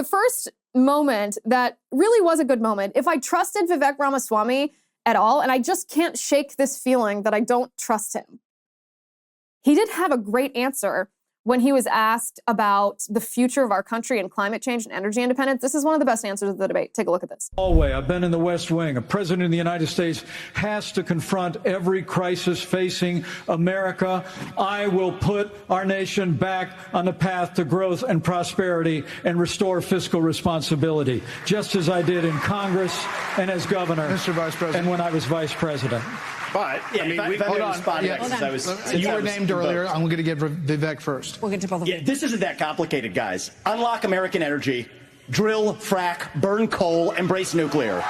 the first moment that really was a good moment, if I trusted Vivek Ramaswamy at all, and I just can't shake this feeling that I don't trust him. He did have a great answer when he was asked about the future of our country and climate change and energy independence. This is one of the best answers of the debate. Take a look at this. Always, I've been in the West Wing. A president of the United States has to confront every crisis facing America. I will put our nation back on the path to growth and prosperity and restore fiscal responsibility, just as I did in Congress and as governor, Mr. Vice President, and when I was vice president. But, yeah, I mean, hold on. You were named earlier. I'm going to give Vivek first. We'll get to both of them. Yeah, this isn't that complicated, guys. Unlock American energy, drill, frack, burn coal, embrace nuclear.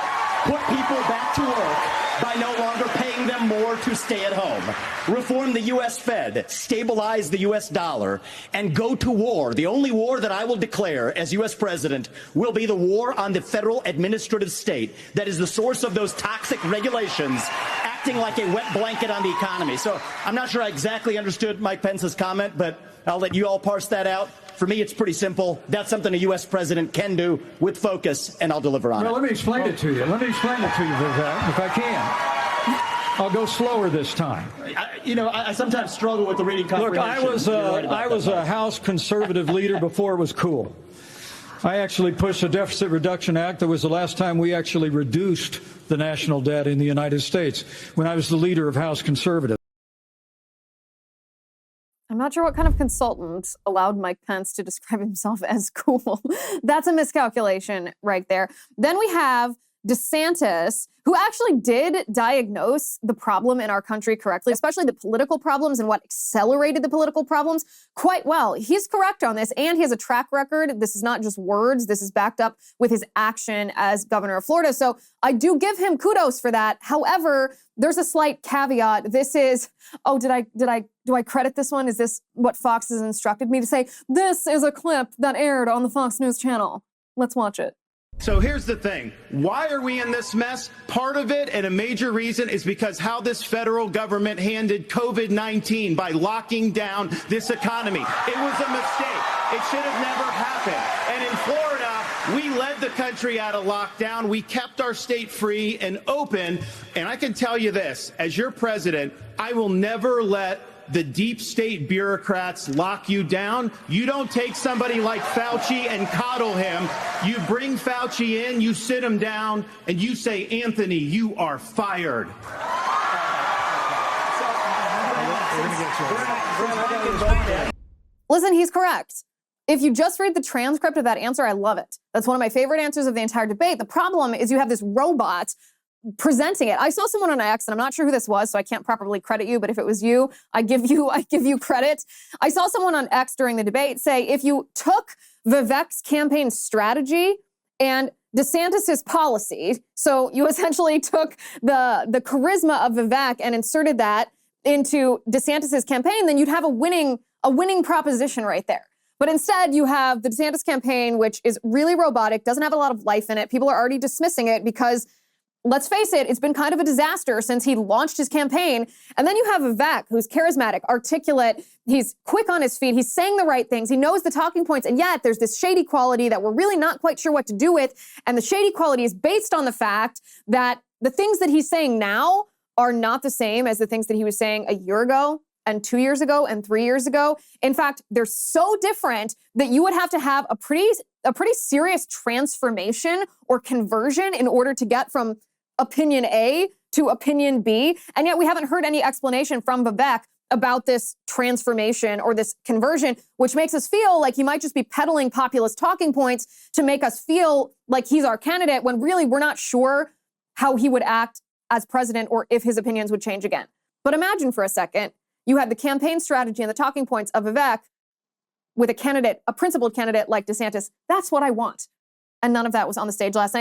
Put people back to work by no longer paying them more to stay at home. Reform the U.S. Fed, stabilize the U.S. dollar, and go to war. The only war that I will declare as U.S. president will be the war on the federal administrative state that is the source of those toxic regulations acting like a wet blanket on the economy. So I'm not sure I exactly understood Mike Pence's comment, but I'll let you all parse that out. For me, it's pretty simple. That's something a U.S. president can do with focus, and I'll deliver on it. Well, let me explain it to you. Let me explain it to you, Vivek, if I can. I'll go slower this time. I sometimes struggle with the reading comprehension. Look, I was a House conservative leader before it was cool. I actually pushed a Deficit Reduction Act. That was the last time we actually reduced the national debt in the United States, when I was the leader of House Conservative. I'm not sure what kind of consultant allowed Mike Pence to describe himself as cool. That's a miscalculation right there. Then we have DeSantis, who actually did diagnose the problem in our country correctly, especially the political problems and what accelerated the political problems quite well. He's correct on this, and he has a track record. This is not just words. This is backed up with his action as governor of Florida. So I do give him kudos for that. However, there's a slight caveat. This is, do I credit this one? Is this what Fox has instructed me to say? This is a clip that aired on the Fox News channel. Let's watch it. So here's the thing. Why are we in this mess? Part of it, and a major reason, is because how this federal government handled COVID-19 by locking down this economy. It was a mistake. It should have never happened. And in Florida, we led the country out of lockdown. We kept our state free and open. And I can tell you this, as your president, I will never let the deep state bureaucrats lock you down. You don't take somebody like Fauci and coddle him. You bring Fauci in, you sit him down, and you say, Anthony, you are fired. Listen, he's correct. If you just read the transcript of that answer, I love it. That's one of my favorite answers of the entire debate. The problem is you have this robot presenting it. I saw someone on X, and I'm not sure who this was, so I can't properly credit you, but if it was you, I give you credit. I saw someone on X during the debate say, if you took Vivek's campaign strategy and DeSantis's policy, so you essentially took the charisma of Vivek and inserted that into DeSantis's campaign, then you'd have a winning proposition right there. But instead, you have the DeSantis campaign, which is really robotic, doesn't have a lot of life in it. People are already dismissing it because, let's face it, it's been kind of a disaster since he launched his campaign. And then you have Vivek, who's charismatic, articulate, he's quick on his feet, he's saying the right things, he knows the talking points, and yet there's this shady quality that we're really not quite sure what to do with. And the shady quality is based on the fact that the things that he's saying now are not the same as the things that he was saying a year ago, and 2 years ago, and 3 years ago. In fact, they're so different that you would have to have a pretty serious transformation or conversion in order to get from opinion A to opinion B. And yet we haven't heard any explanation from Vivek about this transformation or this conversion, which makes us feel like he might just be peddling populist talking points to make us feel like he's our candidate, when really we're not sure how he would act as president or if his opinions would change again. But imagine for a second, you had the campaign strategy and the talking points of Vivek with a principled candidate like DeSantis. That's what I want. And none of that was on the stage last night.